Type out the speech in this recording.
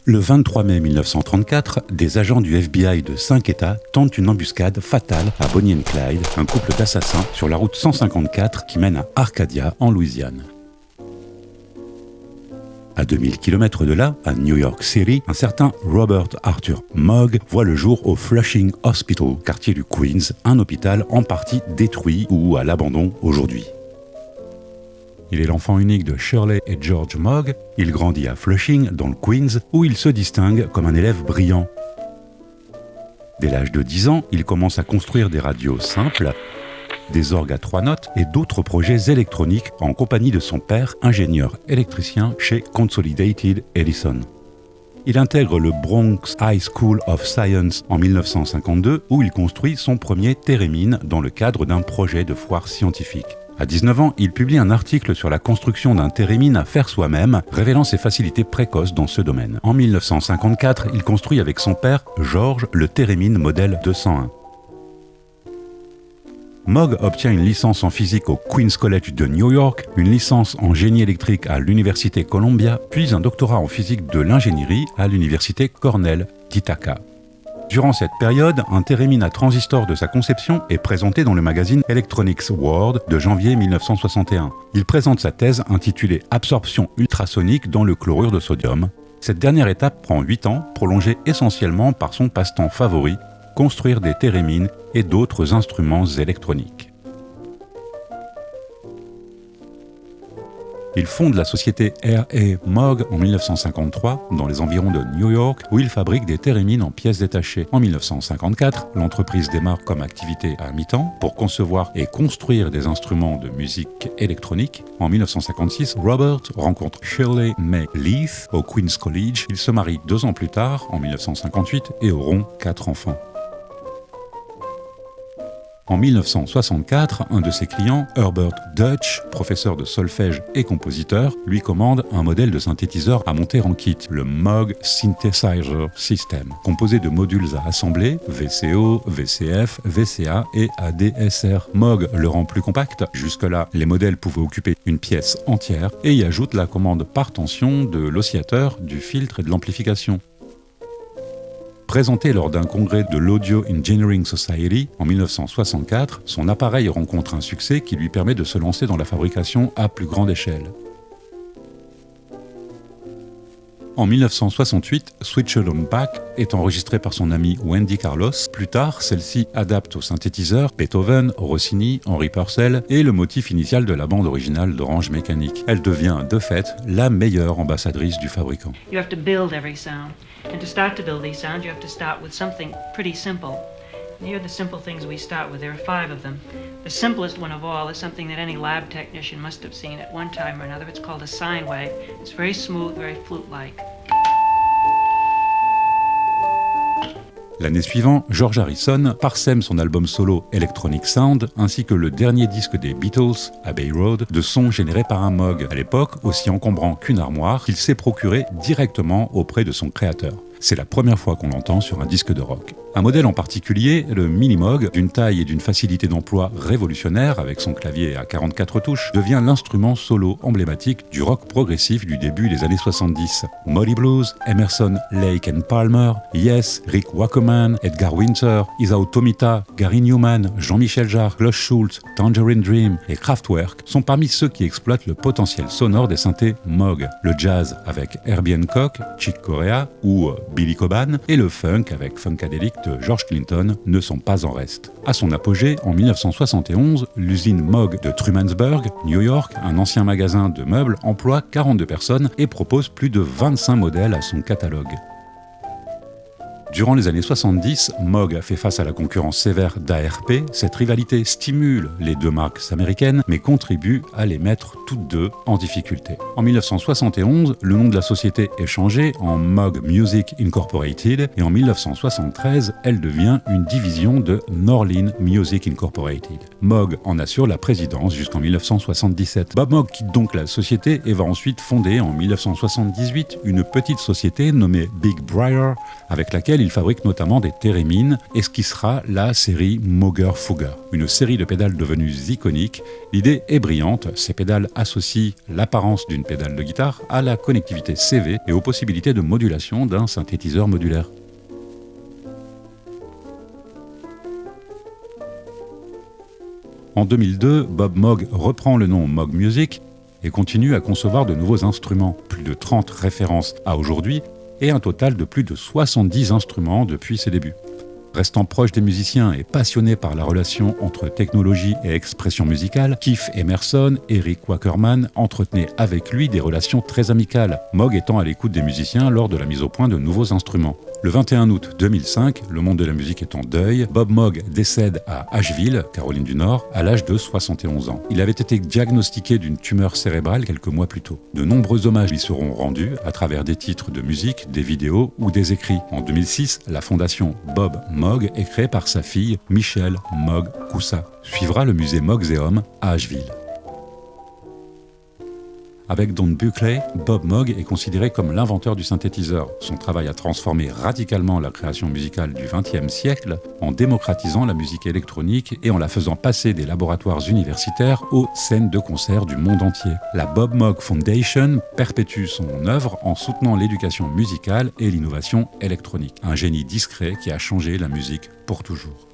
Le 23 mai 1934, des agents du FBI de 5 États tentent une embuscade fatale à Bonnie and Clyde, un couple d'assassins sur la route 154 qui mène à Arcadia, en Louisiane. À 2000 km de là, à New York City, un certain Robert Arthur Mogg voit le jour au Flushing Hospital, quartier du Queens, un hôpital en partie détruit ou à l'abandon aujourd'hui. Il est l'enfant unique de Shirley et George Mogg. Il grandit à Flushing, dans le Queens, où il se distingue comme un élève brillant. Dès l'âge de 10 ans, il commence à construire des radios simples, des orgues à 3 notes et d'autres projets électroniques en compagnie de son père, ingénieur électricien chez Consolidated Edison. Il intègre le Bronx High School of Science en 1952, où il construit son premier térémine dans le cadre d'un projet de foire scientifique. À 19 ans, il publie un article sur la construction d'un térémine à faire soi-même, révélant ses facilités précoces dans ce domaine. En 1954, il construit avec son père, George, le térémine modèle 201. Mogg obtient une licence en physique au Queens College de New York, une licence en génie électrique à l'Université Columbia, puis un doctorat en physique de l'ingénierie à l'Université Cornell d'Ithaca. Durant cette période, un térémine à transistor de sa conception est présenté dans le magazine Electronics World de janvier 1961. Il présente sa thèse intitulée « Absorption ultrasonique dans le chlorure de sodium ». Cette dernière étape prend 8 ans, prolongée essentiellement par son passe-temps favori, construire des térémines et d'autres instruments électroniques. Il fonde la société R.A. Mogg en 1953 dans les environs de New York où il fabrique des térémines en pièces détachées. En 1954, l'entreprise démarre comme activité à mi-temps pour concevoir et construire des instruments de musique électronique. En 1956, Robert rencontre Shirley May Leith au Queens College. Ils se marient 2 ans plus tard, en 1958, et auront 4 enfants. En 1964, un de ses clients, Herbert Dutch, professeur de solfège et compositeur, lui commande un modèle de synthétiseur à monter en kit, le Moog Synthesizer System, composé de modules à assembler, VCO, VCF, VCA et ADSR. Moog le rend plus compact. Jusque-là, les modèles pouvaient occuper une pièce entière et y ajoute la commande par tension de l'oscillateur, du filtre et de l'amplification. Présenté lors d'un congrès de l'Audio Engineering Society en 1964, son appareil rencontre un succès qui lui permet de se lancer dans la fabrication à plus grande échelle. En 1968, Switched on Back est enregistré par son amie Wendy Carlos. Plus tard, celle-ci adapte au synthétiseur Beethoven, Rossini, Henry Purcell et le motif initial de la bande originale d'Orange Mécanique. Elle devient, de fait, la meilleure ambassadrice du fabricant. You have to build every sound. And to start to build these sounds, you have to start with something pretty simple. And here are the simple things we start with. There are 5 of them. The simplest one of all is something that any lab technician must have seen at one time or another. It's called a sine wave. It's very smooth, very flute-like. L'année suivante, George Harrison parsème son album solo Electronic Sound ainsi que le dernier disque des Beatles, Abbey Road, de sons générés par un Moog, à l'époque aussi encombrant qu'une armoire, qu'il s'est procuré directement auprès de son créateur. C'est la première fois qu'on l'entend sur un disque de rock. Un modèle en particulier, le Mini Moog, d'une taille et d'une facilité d'emploi révolutionnaire avec son clavier à 44 touches, devient l'instrument solo emblématique du rock progressif du début des années 70. Moody Blues, Emerson, Lake and Palmer, Yes, Rick Wakeman, Edgar Winter, Isao Tomita, Gary Newman, Jean-Michel Jarre, Klaus Schulze, Tangerine Dream et Kraftwerk sont parmi ceux qui exploitent le potentiel sonore des synthés Moog. Le jazz avec Herbie Hancock, Chick Corea ou Billy Cobham et le funk avec Funkadelic de George Clinton ne sont pas en reste. À son apogée, en 1971, l'usine Moog de Trumansburg, New York, un ancien magasin de meubles, emploie 42 personnes et propose plus de 25 modèles à son catalogue. Durant les années 70, Moog a fait face à la concurrence sévère d'ARP. Cette rivalité stimule les 2 marques américaines, mais contribue à les mettre toutes 2 en difficulté. En 1971, le nom de la société est changé en Moog Music Incorporated et en 1973, elle devient une division de Norlin Music Incorporated. Moog en assure la présidence jusqu'en 1977. Bob Moog quitte donc la société et va ensuite fonder en 1978 une petite société nommée Big Briar, avec laquelle laquelle il fabrique notamment des thérémines et ce qui sera la série Mooger Fooger, une série de pédales devenues iconiques. L'idée est brillante, ces pédales associent l'apparence d'une pédale de guitare à la connectivité CV et aux possibilités de modulation d'un synthétiseur modulaire. En 2002, Bob Moog reprend le nom Moog Music et continue à concevoir de nouveaux instruments, plus de 30 références à aujourd'hui et un total de plus de 70 instruments depuis ses débuts. Restant proche des musiciens et passionné par la relation entre technologie et expression musicale, Keith Emerson et Rick Wackerman entretenaient avec lui des relations très amicales, Moog étant à l'écoute des musiciens lors de la mise au point de nouveaux instruments. Le 21 août 2005, le monde de la musique est en deuil, Bob Moog décède à Asheville, Caroline du Nord, à l'âge de 71 ans. Il avait été diagnostiqué d'une tumeur cérébrale quelques mois plus tôt. De nombreux hommages lui seront rendus à travers des titres de musique, des vidéos ou des écrits. En 2006, la fondation Bob Moog est créée par sa fille Michelle Moog Koussa. Suivra le musée Moogseum à Asheville. Avec Don Buckley, Bob Moog est considéré comme l'inventeur du synthétiseur. Son travail a transformé radicalement la création musicale du XXe siècle en démocratisant la musique électronique et en la faisant passer des laboratoires universitaires aux scènes de concert du monde entier. La Bob Moog Foundation perpétue son œuvre en soutenant l'éducation musicale et l'innovation électronique. Un génie discret qui a changé la musique pour toujours.